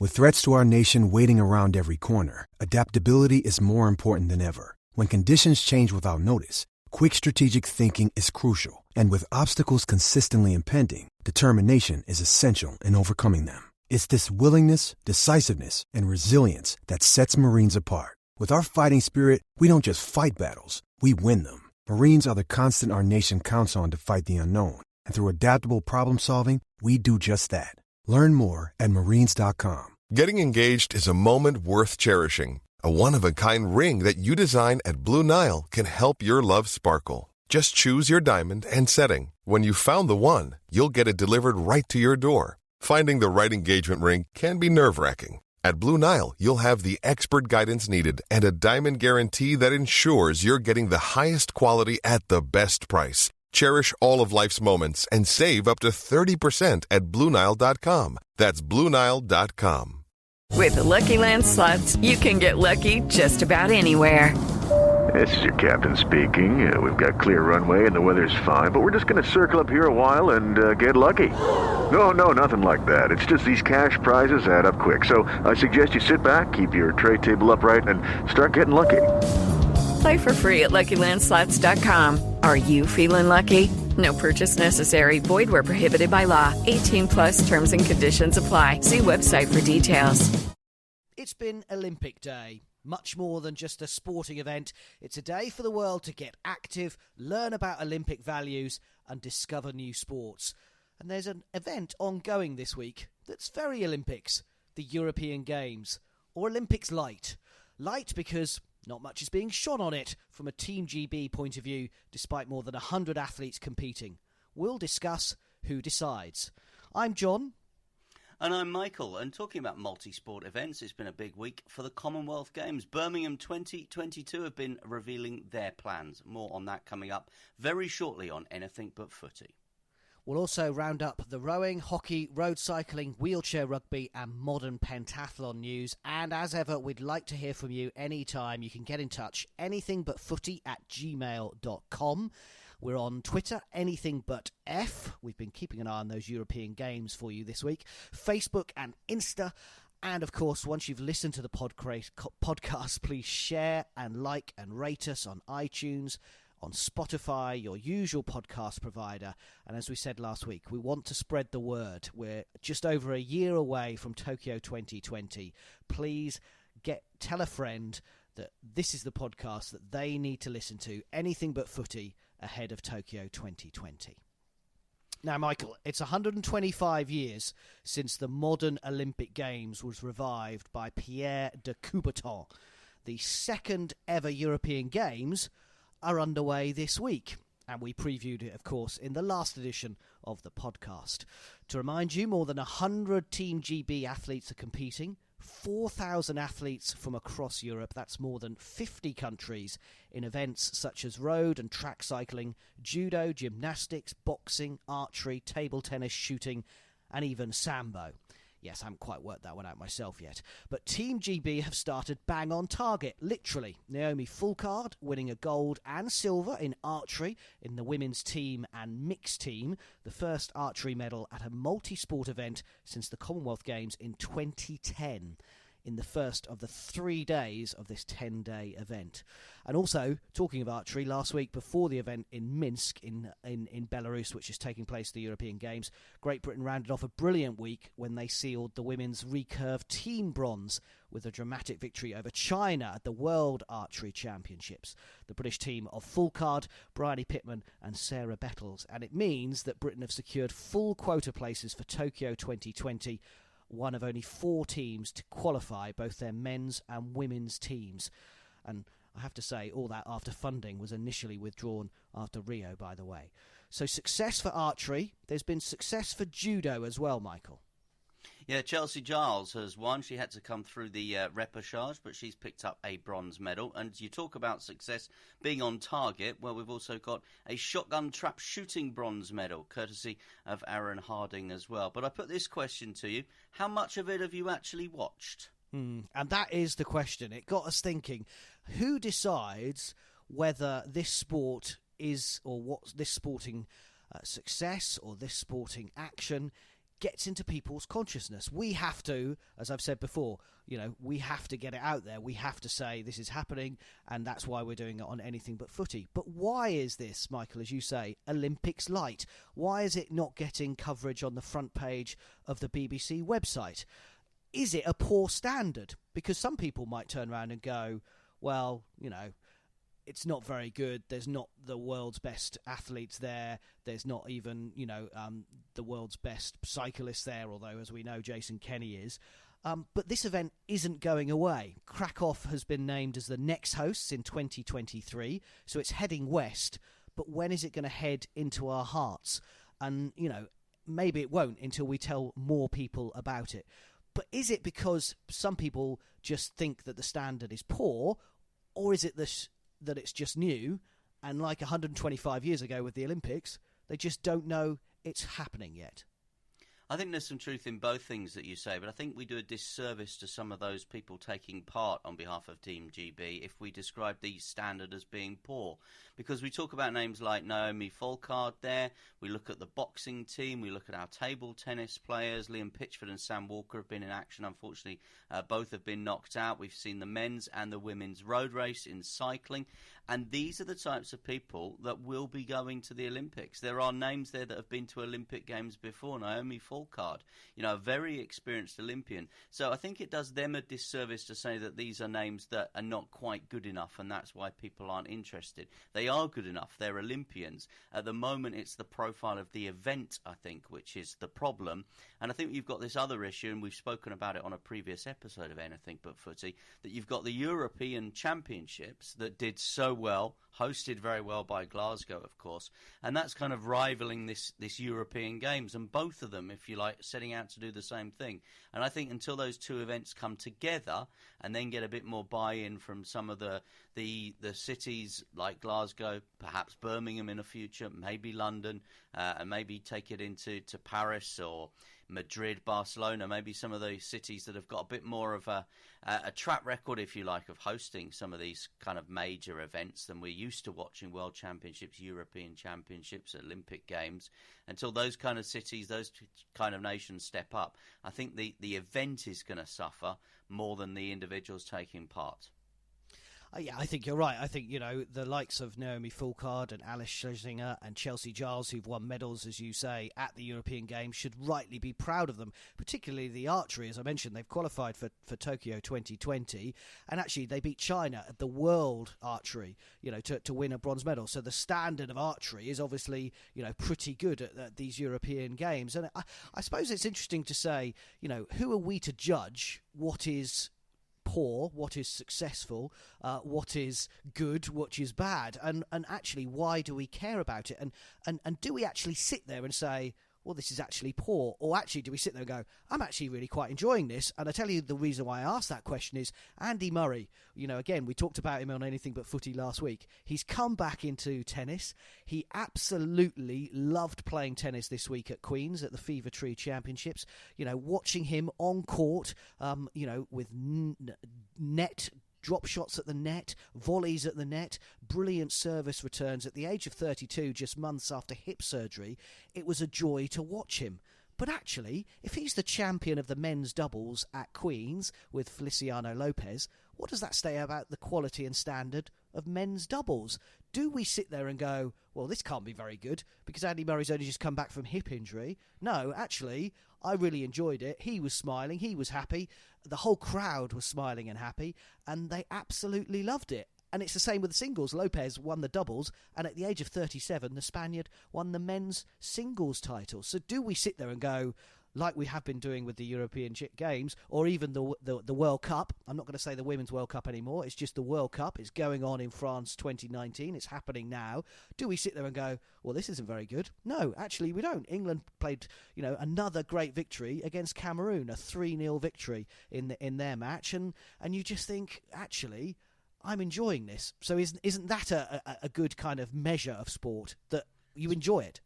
With threats to our nation waiting around every corner, adaptability is more important than ever. When conditions change without notice, quick strategic thinking is crucial. And with obstacles consistently impending, determination is essential in overcoming them. It's this willingness, decisiveness, and resilience that sets Marines apart. With our fighting spirit, we don't just fight battles, we win them. Marines are the constant our nation counts on to fight the unknown. And through adaptable problem solving, we do just that. Learn more at marines.com. Getting engaged is a moment worth cherishing. A one-of-a-kind ring that you design at Blue Nile can help your love sparkle. Just choose your diamond and setting. When you've found the one, you'll get it delivered right to your door. Finding the right engagement ring can be nerve-wracking. At Blue Nile, you'll have the expert guidance needed and a diamond guarantee that ensures you're getting the highest quality at the best price. Cherish all of life's moments and save up to 30% at BlueNile.com. That's BlueNile.com. With the Lucky Land Slots, you can get lucky just about anywhere. This is your captain speaking. We've got clear runway and the weather's fine, but we're just going to circle up here a while and get lucky. No, nothing like that. It's just these cash prizes add up quick. So I suggest you sit back, keep your tray table upright, and start getting lucky. Play for free at LuckyLandSlots.com. Are you feeling lucky? No purchase necessary. Void where prohibited by law. 18 plus terms and conditions apply. See website for details. It's been Olympic Day. Much more than just a sporting event. It's a day for the world to get active, learn about Olympic values and discover new sports. And there's an event ongoing this week that's very Olympics. The European Games. Or Olympics Light. Light because not much is being shone on it from a Team GB point of view, despite more than 100 athletes competing. We'll discuss who decides. I'm John. And I'm Michael. And talking about multi-sport events, it's been a big week for the Commonwealth Games. Birmingham 2022 have been revealing their plans. More on that coming up very shortly on Anything But Footy. We'll also round up the rowing, hockey, road cycling, wheelchair rugby and modern pentathlon news. And as ever, we'd like to hear from you anytime. You can get in touch, anythingbutfooty@gmail.com. We're on Twitter, anythingbutf. We've been keeping an eye on those European Games for you this week. Facebook and Insta. And, of course, once you've listened to the podcast, please share and like and rate us on iTunes, on Spotify, your usual podcast provider. And as we said last week, we want to spread the word. We're just over a year away from Tokyo 2020. Please tell a friend that this is the podcast that they need to listen to, Anything But Footy, ahead of Tokyo 2020. Now, Michael, it's 125 years since the modern Olympic Games was revived by Pierre de Coubertin. The second ever European Games are underway this week, and we previewed it, of course, in the last edition of the podcast. To remind you, more than 100 Team GB athletes are competing, 4,000 athletes from across Europe, that's more than 50 countries, in events such as road and track cycling, judo, gymnastics, boxing, archery, table tennis, shooting, and even sambo. Yes, I haven't quite worked that one out myself yet. But Team GB have started bang on target, literally. Naomi Fulcard winning a gold and silver in archery in the women's team and mixed team, the first archery medal at a multi-sport event since the Commonwealth Games in 2010. In the first of the 3 days of this 10-day event. And also, talking of archery, last week before the event in Minsk in Belarus, which is taking place at the European Games, Great Britain rounded off a brilliant week when they sealed the women's recurve team bronze with a dramatic victory over China at the World Archery Championships. The British team of Fulcard, Bryony Pittman and Sarah Bettles. And it means that Britain have secured full quota places for Tokyo 2020, one of only 4 teams to qualify, both their men's and women's teams. And I have to say, all that after funding was initially withdrawn after Rio, by the way. So success for archery. There's been success for judo as well, Michael. Yeah, Chelsea Giles has won. She had to come through the repechage, but she's picked up a bronze medal. And you talk about success being on target. Well, we've also got a shotgun trap shooting bronze medal, courtesy of Aaron Harding as well. But I put this question to you. How much of it have you actually watched? And that is the question. It got us thinking, who decides whether this sport is, or what this sporting success or this sporting action gets into people's consciousness. We have to, as I've said before, we have to get it out there. We have to say this is happening, and that's why we're doing it on Anything But Footy. But why is this, Michael, as you say, Olympics light? Why is it not getting coverage on the front page of the BBC website? Is it a poor standard? Because some people might turn around and go, well, it's not very good. There's not the world's best athletes there. There's not even, the world's best cyclists there, although, as we know, Jason Kenny is. But this event isn't going away. Krakow has been named as the next hosts in 2023, so it's heading west. But when is it going to head into our hearts? And, maybe it won't until we tell more people about it. But is it because some people just think that the standard is poor, or is it that it's just new, and like 125 years ago with the Olympics, they just don't know it's happening yet? I think there's some truth in both things that you say, but I think we do a disservice to some of those people taking part on behalf of Team GB if we describe the standard as being poor. Because we talk about names like Naomi Folkard there, we look at the boxing team, we look at our table tennis players. Liam Pitchford and Sam Walker have been in action. Unfortunately, both have been knocked out. We've seen the men's and the women's road race in cycling. And these are the types of people that will be going to the Olympics. There are names there that have been to Olympic Games before. Naomi Folkard, a very experienced Olympian. So I think it does them a disservice to say that these are names that are not quite good enough, and that's why people aren't interested. They are good enough. They're Olympians. At the moment, it's the profile of the event, I think, which is the problem. And I think you've got this other issue, and we've spoken about it on a previous episode of Anything But Footy, that you've got the European Championships that did so well, hosted very well by Glasgow, of course, and that's kind of rivaling this European Games, and both of them, if you like, setting out to do the same thing. And I think until those two events come together and then get a bit more buy-in from some of the cities like Glasgow, perhaps Birmingham in the future, maybe London, and maybe take it into Paris or Madrid, Barcelona, maybe some of those cities that have got a bit more of a track record, if you like, of hosting some of these kind of major events than we're used to watching: World Championships, European Championships, Olympic Games. Until those kind of cities, those kind of nations step up, I think the event is going to suffer more than the individuals taking part. Yeah, I think you're right. I think, the likes of Naomi Folkard and Alice Schlesinger and Chelsea Giles, who've won medals, as you say, at the European Games, should rightly be proud of them, particularly the archery. As I mentioned, they've qualified for Tokyo 2020, and actually they beat China at the World Archery, to win a bronze medal. So the standard of archery is obviously, pretty good at these European Games. And I suppose it's interesting to say, who are we to judge what is poor, what is successful, what is good, what is bad, and actually why do we care about it, and do we actually sit there and say, well, this is actually poor, or actually do we sit there and go, I'm actually really quite enjoying this? And I tell you the reason why I asked that question is Andy Murray. Again, we talked about him on Anything But Footy last week. He's come back into tennis. He absolutely loved playing tennis this week at Queen's at the Fever Tree Championships. Watching him on court, with net drop shots at the net, volleys at the net, brilliant service returns. At the age of 32, just months after hip surgery, it was a joy to watch him. But actually, if he's the champion of the men's doubles at Queen's with Feliciano Lopez, what does that say about the quality and standard of men's doubles? Do we sit there and go, well, this can't be very good because Andy Murray's only just come back from hip injury? No, actually, I really enjoyed it. He was smiling, he was happy, the whole crowd was smiling and happy, and they absolutely loved it. And it's the same with the singles. Lopez won the doubles, and at the age of 37, the Spaniard won the men's singles title. So do we sit there and go, like we have been doing with the European Games, or even the World Cup? I'm not going to say the Women's World Cup anymore. It's just the World Cup. It's going on in France 2019. It's happening now. Do we sit there and go, well, this isn't very good? No, actually we don't. England played, another great victory against Cameroon, a 3-0 victory in their match, and you just think, actually, I'm enjoying this. So isn't that a good kind of measure of sport, that you enjoy it?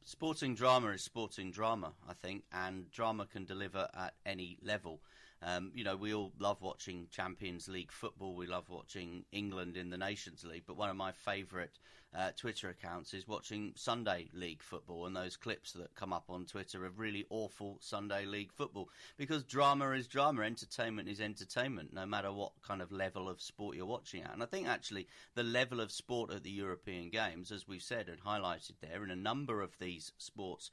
Sporting drama is sporting drama, I think, and drama can deliver at any level. We all love watching Champions League football. We love watching England in the Nations League. But one of my favourite Twitter accounts is watching Sunday League football, and those clips that come up on Twitter of really awful Sunday League football, because drama is drama, entertainment is entertainment, no matter what kind of level of sport you're watching at. And I think actually the level of sport at the European Games, as we've said and highlighted there, in a number of these sports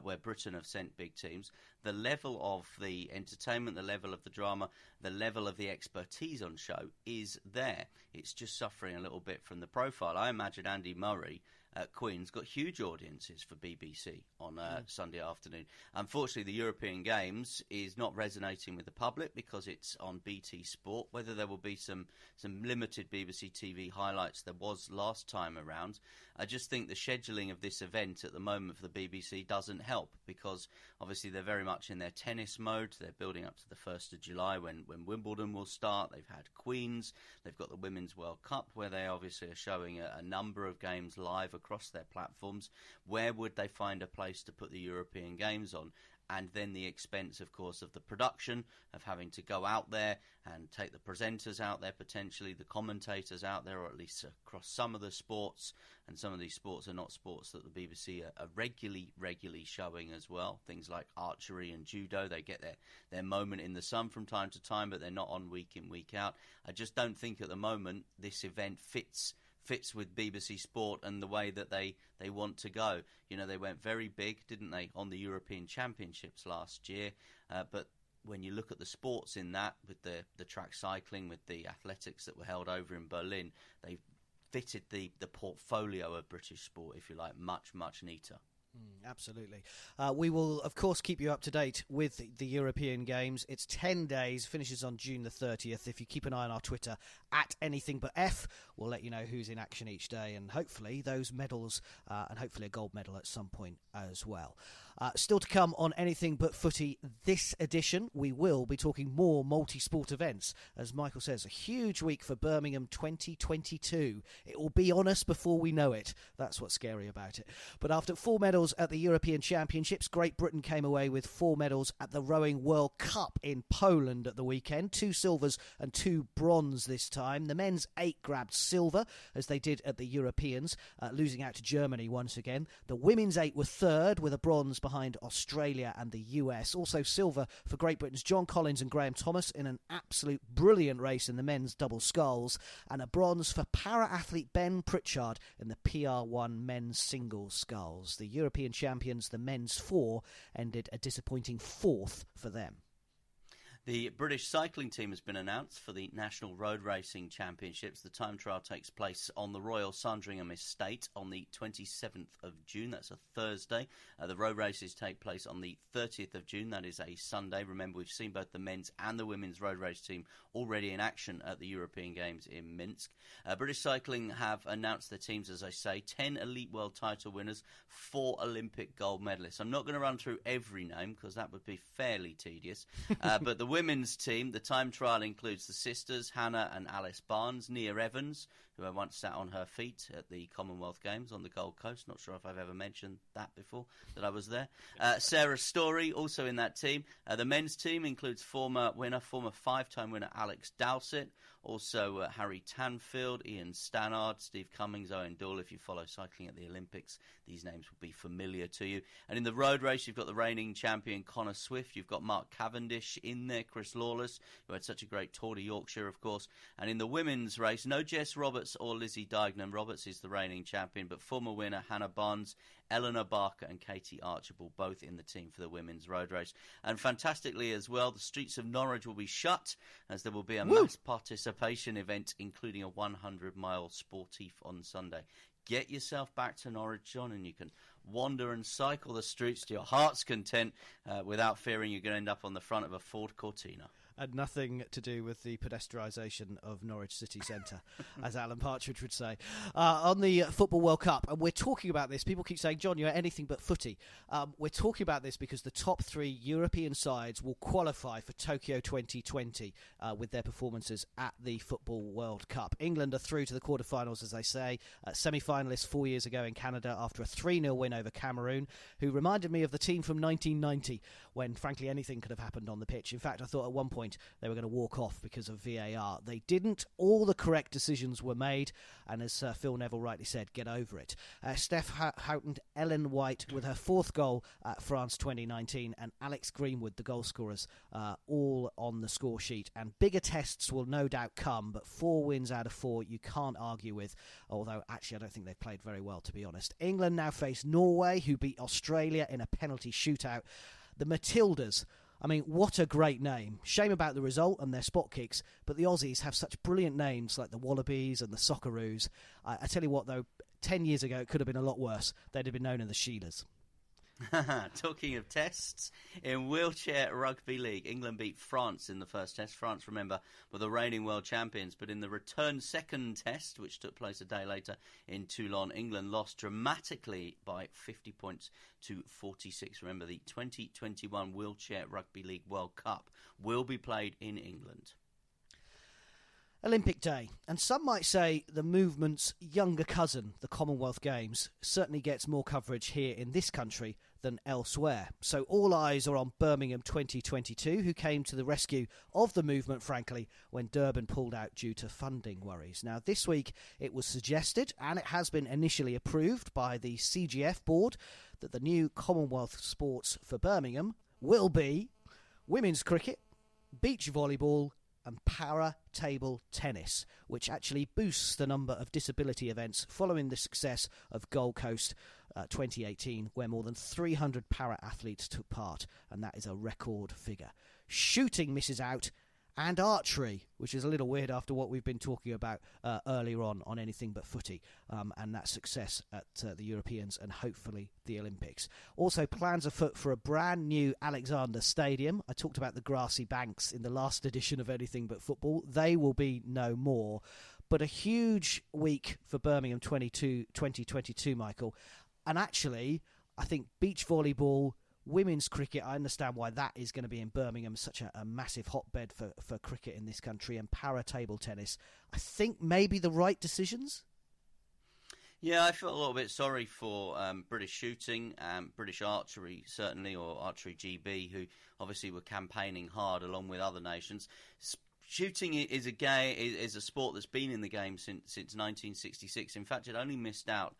where Britain have sent big teams, the level of the entertainment, the level of the drama, the level of the expertise on show is there. It's just suffering a little bit from the profile. I imagine Andy Murray at Queen's got huge audiences for BBC on Sunday afternoon. Unfortunately, the European Games is not resonating with the public because it's on BT Sport. Whether there will be some limited BBC TV highlights there was last time around, I just think the scheduling of this event at the moment for the BBC doesn't help, because obviously they're very much in their tennis mode. They're building up to the 1st of July when Wimbledon will start. They've had Queen's. They've got the Women's World Cup, where they obviously are showing a number of games live across their platforms. Where would they find a place to put the European Games on? And then the expense, of course, of the production, of having to go out there and take the presenters out there, potentially the commentators out there, or at least across some of the sports. And some of these sports are not sports that the BBC are regularly showing as well. Things like archery and judo, they get their moment in the sun from time to time, but they're not on week in, week out. I just don't think at the moment this event fits with BBC Sport and the way that they want to go. You know, they went very big, didn't they, on the European Championships last year, but when you look at the sports in that, with the track cycling, with the athletics that were held over in Berlin, they fitted the portfolio of British sport, if you like, much neater. Absolutely. We will, of course, keep you up to date with the European Games. It's 10 days, finishes on June the 30th. If you keep an eye on our Twitter, at Anything But F, we'll let you know who's in action each day, and hopefully those medals, and hopefully a gold medal at some point as well. Still to come on Anything But Footy this edition, we will be talking more multi-sport events. As Michael says, a huge week for Birmingham 2022. It will be on us before we know it. That's what's scary about it. But after 4 medals at the European Championships, Great Britain came away with 4 medals at the Rowing World Cup in Poland at the weekend. 2 silvers and 2 bronze this time. The men's 8 grabbed silver, as they did at the Europeans, losing out to Germany once again. The women's 8 were third, with a bronze behind Australia and the US. Also silver for Great Britain's John Collins and Graham Thomas in an absolute brilliant race in the men's double sculls, and a bronze for para-athlete Ben Pritchard in the PR1 men's single sculls. The European champions, the men's 4, ended a disappointing 4th for them. The British cycling team has been announced for the National Road Racing Championships. The time trial takes place on the Royal Sandringham Estate on the 27th of June. That's a Thursday. The road races take place on the 30th of June. That is a Sunday. Remember, we've seen both the men's and the women's road race team already in action at the European Games in Minsk. British Cycling have announced their teams, as I say, 10 Elite World title winners, 4 Olympic gold medalists. I'm not going to run through every name because that would be fairly tedious, but the women's team, the time trial includes the sisters Hannah and Alice Barnes, Nia Evans, who I once sat on her feet at the Commonwealth Games on the Gold Coast. Not sure if I've ever mentioned that before, that I was there. Sarah Story, also in that team. The men's team includes former 5-time winner Alex Dowsett, also Harry Tanfield, Ian Stannard, Steve Cummings, Owen Doyle. If you follow cycling at the Olympics, these names will be familiar to you. And in the road race, you've got the reigning champion Connor Swift. You've got Mark Cavendish in there, Chris Lawless, who had such a great Tour de Yorkshire, of course. And in the women's race, no Jess Roberts or Lizzie Deignan. Roberts is the reigning champion, but former winner Hannah Barnes, Eleanor Barker and Katie Archibald, both in the team for the women's road race. And fantastically as well, the streets of Norwich will be shut, as there will be a mass participation event, including a 100-mile sportif on Sunday. Get yourself back to Norwich, John, and you can wander and cycle the streets to your heart's content without fearing you're going to end up on the front of a Ford Cortina. And nothing to do with the pedestrianisation of Norwich City Centre, as Alan Partridge would say. On the Football World Cup, and we're talking about this, people keep saying, John, you're anything but footy. We're talking about this because the top 3 European sides will qualify for Tokyo 2020 with their performances at the Football World Cup. England are through to the quarterfinals, as they say. Semi-finalists 4 years ago in Canada after a 3-0 win over Cameroon, who reminded me of the team from 1990, when frankly anything could have happened on the pitch. In fact, I thought at one point they were going to walk off because of VAR. They didn't. All the correct decisions were made, and as Phil Neville rightly said, get over it. Steph Houghton, Ellen White with her 4th goal at France 2019, and Alex Greenwood, the goal scorers, all on the score sheet. And bigger tests will no doubt come, but 4 wins out of 4 you can't argue with, although actually I don't think they've played very well, to be honest. England now face Norway, who beat Australia in a penalty shootout. The Matildas, I mean, what a great name. Shame about the result and their spot kicks, but the Aussies have such brilliant names like the Wallabies and the Socceroos. I tell you what, though, 10 years ago it could have been a lot worse. They'd have been known as the Sheilas. Talking of tests, in wheelchair rugby league, England beat France in the first test. France, remember, were the reigning world champions, but in the return second test, which took place a day later in Toulon, England lost dramatically by 50 points to 46. Remember, the 2021 Wheelchair Rugby League World Cup will be played in England. Olympic Day, and some might say the movement's younger cousin, the Commonwealth Games, certainly gets more coverage here in this country than elsewhere. So all eyes are on Birmingham 2022, who came to the rescue of the movement, frankly, when Durban pulled out due to funding worries. Now, this week it was suggested, and it has been initially approved by the CGF board, that the new Commonwealth sports for Birmingham will be women's cricket, beach volleyball, and para-table tennis, which actually boosts the number of disability events following the success of Gold Coast 2018, where more than 300 para-athletes took part, and that is a record figure. Shooting misses out, and archery, which is a little weird after what we've been talking about earlier on Anything But Footy, and that success at the Europeans and hopefully the Olympics. Also, plans afoot for a brand new Alexander Stadium. I talked about the grassy banks in the last edition of Anything But Football. They will be no more. But a huge week for Birmingham 2022, Michael. And actually, I think beach volleyball, women's cricket, I understand why that is going to be in Birmingham, such a massive hotbed for cricket in this country, and para-table tennis. I think maybe the right decisions? Yeah, I felt a little bit sorry for British shooting, British archery certainly, or Archery GB, who obviously were campaigning hard along with other nations. Shooting is a sport that's been in the game since 1966. In fact, it only missed out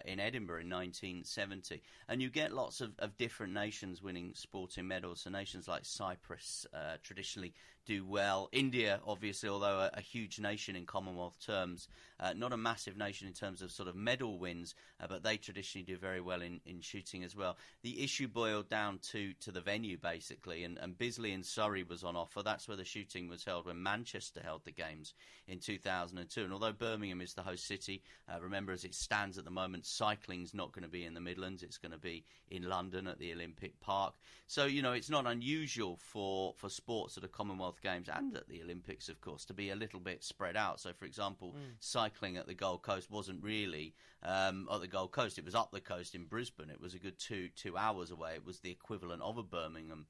in Edinburgh in 1970. And you get lots of different nations winning sporting medals. So nations like Cyprus traditionally do well. India, obviously, although a huge nation in Commonwealth terms, not a massive nation in terms of sort of medal wins, but they traditionally do very well in shooting as well. The issue boiled down to the venue, basically, and Bisley in Surrey was on offer. That's where the shooting was held when Manchester held the Games in 2002. And although Birmingham is the host city, remember, as it stands at the moment, cycling's not going to be in the Midlands. It's going to be in London at the Olympic Park. So, you know, it's not unusual for sports at the Commonwealth Games and at the Olympics, of course, to be a little bit spread out. So, for example, cycling at the Gold Coast wasn't really at the Gold Coast. It was up the coast in Brisbane. It was a good two hours away. It was the equivalent of a Birmingham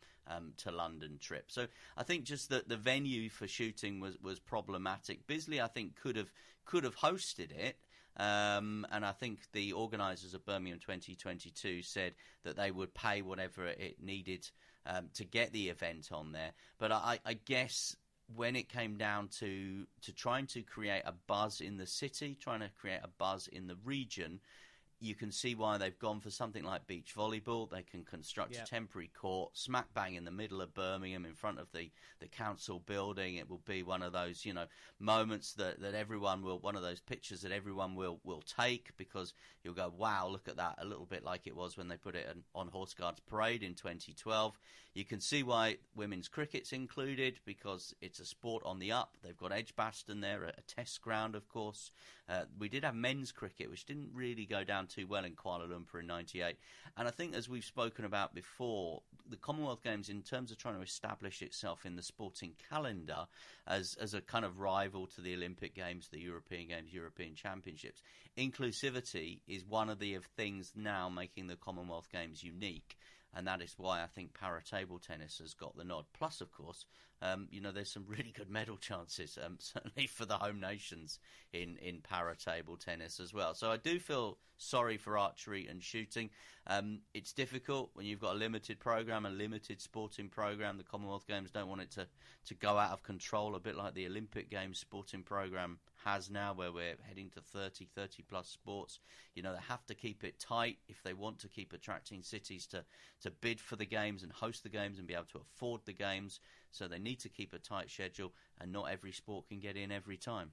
to London trip. So I think just that the venue for shooting was problematic. Bisley, I think, could have hosted it. And I think the organisers of Birmingham 2022 said that they would pay whatever it needed to get the event on there. But I guess when it came down to trying to create a buzz in the city, trying to create a buzz in the region, you can see why they've gone for something like beach volleyball. They can construct a temporary court smack bang in the middle of Birmingham in front of the council building. It will be one of those, you know, moments that everyone will, one of those pictures that everyone will take, because you'll go, wow, look at that, a little bit like it was when they put it on Horse Guards Parade in 2012. You can see why women's cricket's included, because it's a sport on the up. They've got Edgbaston there, a test ground, of course. We did have men's cricket, which didn't really go down too well in Kuala Lumpur in 98. And I think, as we've spoken about before, the Commonwealth Games, in terms of trying to establish itself in the sporting calendar as a kind of rival to the Olympic Games, the European Games, European Championships, inclusivity is one of the things now making the Commonwealth Games unique. And that is why I think para-table tennis has got the nod. Plus, of course, there's some really good medal chances, certainly for the home nations in para-table tennis as well. So I do feel sorry for archery and shooting. It's difficult when you've got a limited programme, a limited sporting programme. The Commonwealth Games don't want it to go out of control, a bit like the Olympic Games sporting programme has now, where we're heading to 30 plus sports. They have to keep it tight if they want to keep attracting cities to bid for the games and host the games and be able to afford the games. So they need to keep a tight schedule, and not every sport can get in every time.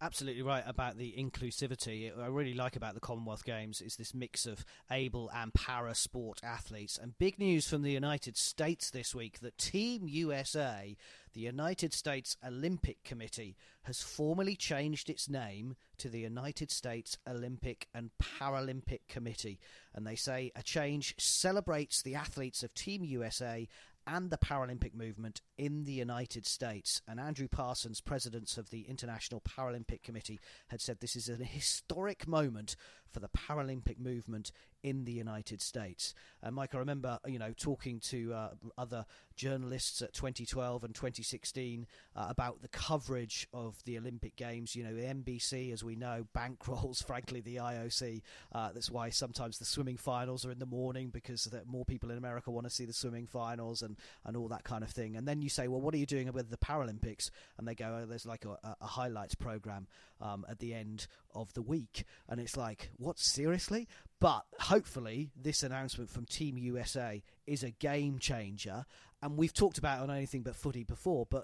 Absolutely right about the inclusivity. What I really like about the Commonwealth Games is this mix of able and para-sport athletes. And big news from the United States this week that Team USA, the United States Olympic Committee, has formally changed its name to the United States Olympic and Paralympic Committee. And they say a change celebrates the athletes of Team USA and the Paralympic movement in the United States. And Andrew Parsons, president of the International Paralympic Committee, had said this is a historic moment for the Paralympic movement in the United States. Mike, I remember, talking to other journalists at 2012 and 2016 about the coverage of the Olympic Games. The NBC, as we know, bankrolls, frankly, the IOC. That's why sometimes the swimming finals are in the morning, because more people in America want to see the swimming finals and all that kind of thing. And then you say, well, what are you doing with the Paralympics? And they go, oh, there's like a highlights program at the end of the week. And it's like, what, seriously? But hopefully this announcement from Team USA is a game changer. And we've talked about it on Anything But Footy before, but,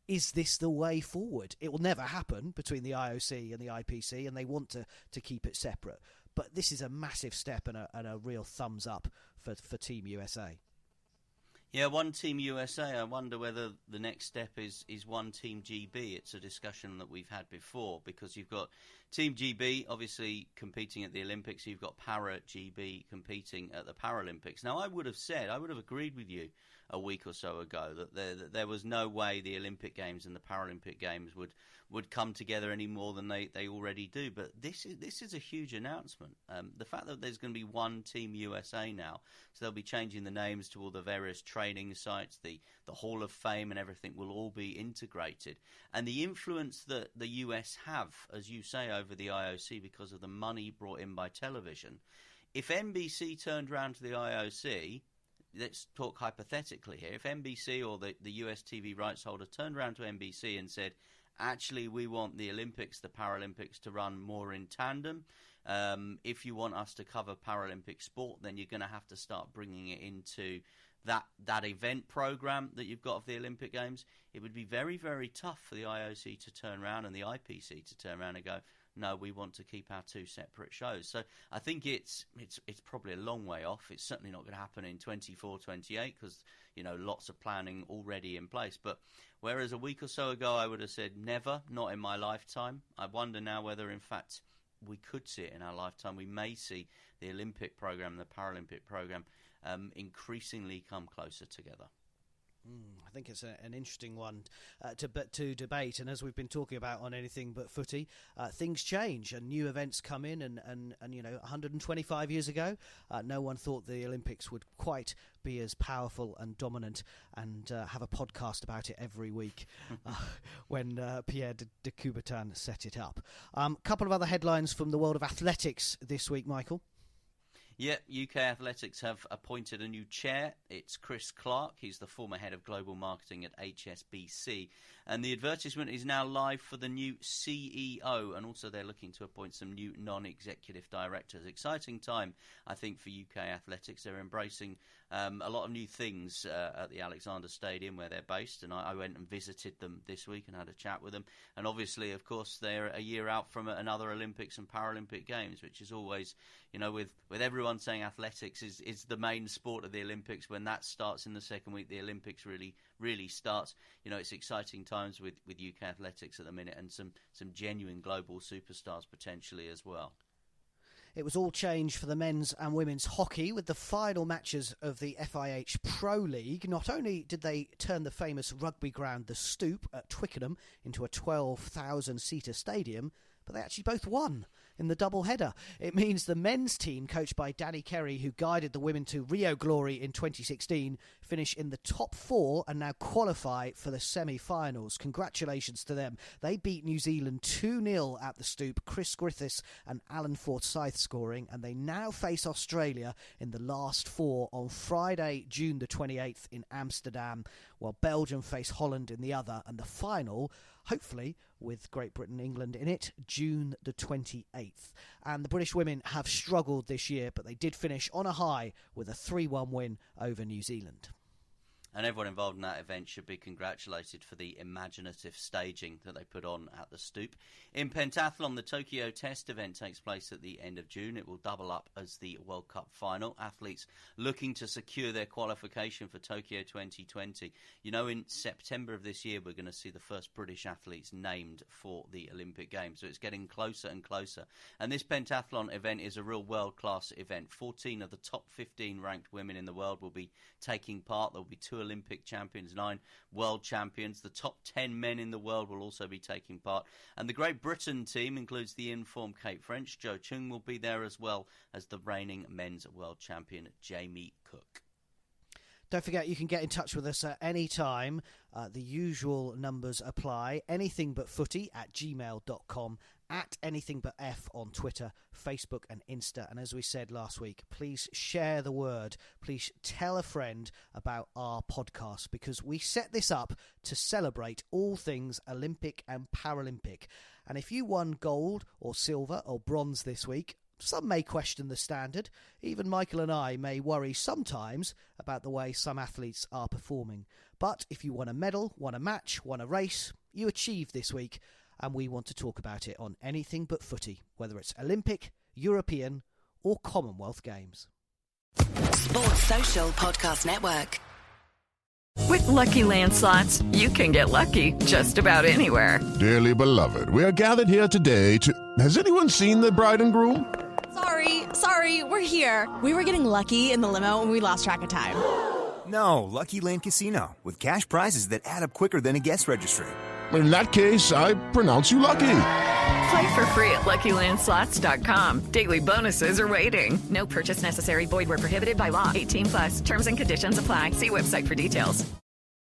is this the way forward? It will never happen between the IOC and the IPC, and they want to keep it separate. But this is a massive step and a real thumbs up for Team USA. Yeah, one Team USA. I wonder whether the next step is one Team GB. It's a discussion that we've had before, because you've got Team GB obviously competing at the Olympics. You've got Para GB competing at the Paralympics. Now, I would have agreed with you a week or so ago that there was no way the Olympic Games and the Paralympic Games would come together any more than they already do. But this is a huge announcement. The fact that there's going to be one Team USA now, so they'll be changing the names to all the various training sites, the Hall of Fame and everything will all be integrated. And the influence that the US have, as you say, over the IOC because of the money brought in by television. If NBC turned around to the IOC, let's talk hypothetically here, if NBC or the US TV rights holder turned around to NBC and said, actually, we want the Olympics, the Paralympics to run more in tandem. If you want us to cover Paralympic sport, then you're going to have to start bringing it into that event program that you've got of the Olympic Games. It would be very, very tough for the IOC to turn around and the IPC to turn around and go, no, we want to keep our two separate shows. So I think it's probably a long way off. It's certainly not going to happen in 24, 28 because, lots of planning already in place. But whereas a week or so ago I would have said never, not in my lifetime, I wonder now whether, in fact, we could see it in our lifetime. We may see the Olympic programme and the Paralympic programme increasingly come closer together. I think it's an interesting one to debate, and as we've been talking about on Anything But Footy, things change and new events come in, and 125 years ago, no one thought the Olympics would quite be as powerful and dominant and have a podcast about it every week when Pierre de Coubertin set it up. Couple of other headlines from the world of athletics this week, Michael. Yeah, UK Athletics have appointed a new chair. It's Chris Clark. He's the former head of global marketing at HSBC. And the advertisement is now live for the new CEO. And also they're looking to appoint some new non-executive directors. Exciting time, I think, for UK Athletics. They're embracing a lot of new things at the Alexander Stadium where they're based. And I went and visited them this week and had a chat with them. And obviously, of course, they're a year out from another Olympics and Paralympic Games, which is always, with everyone saying athletics is the main sport of the Olympics. When that starts in the second week, the Olympics really starts. It's exciting times with UK Athletics at the minute, and some genuine global superstars potentially as well. It was all changed for the men's and women's hockey with the final matches of the FIH Pro League. Not only did they turn the famous rugby ground, the Stoop at Twickenham, into a 12,000-seater stadium, but they actually both won in the double-header. It means the men's team, coached by Danny Kerry, who guided the women to Rio glory in 2016, finish in the top 4 and now qualify for the semi-finals. Congratulations to them. They beat New Zealand 2-0 at the Stoop, Chris Griffiths and Alan Forsyth scoring, and they now face Australia in the last 4 on Friday, June the 28th in Amsterdam, while Belgium face Holland in the other, and the final, hopefully with Great Britain, England in it, June the 28th. And the British women have struggled this year, but they did finish on a high with a 3-1 win over New Zealand. And everyone involved in that event should be congratulated for the imaginative staging that they put on at the Stoop. In pentathlon, the Tokyo Test event takes place at the end of June. It will double up as the World Cup final. Athletes looking to secure their qualification for Tokyo 2020. You know, in September of this year, we're going to see the first British athletes named for the Olympic Games. So it's getting closer and closer. And this pentathlon event is a real world-class event. 14 of the top 15 ranked women in the world will be taking part. There will be 2 Olympic champions, 9 world champions. The top 10 men in the world will also be taking part. And the Great Britain team includes the informed Kate French. Jo Chung will be there, as well as the reigning men's world champion, Jamie Cook. Don't forget, you can get in touch with us at any time. The usual numbers apply. anythingbutfooty@gmail.com, at anythingbutf on Twitter, Facebook and Insta. And as we said last week, please share the word. Please tell a friend about our podcast, because we set this up to celebrate all things Olympic and Paralympic. And if you won gold or silver or bronze this week, some may question the standard. Even Michael and I may worry sometimes about the way some athletes are performing. But if you won a medal, won a match, won a race, you achieved this week, and we want to talk about it on Anything But Footy, whether it's Olympic, European or Commonwealth Games. Sports Social Podcast Network. With Lucky Land Slots, you can get lucky just about anywhere. Dearly beloved, we are gathered here today to... Has anyone seen the bride and groom? Sorry, we're here. We were getting lucky in the limo and we lost track of time. No, Lucky Land Casino, with cash prizes that add up quicker than a guest registry. In that case, I pronounce you lucky. Play for free at LuckyLandSlots.com. Daily bonuses are waiting. No purchase necessary. Void where prohibited by law. 18+. Terms and conditions apply. See website for details.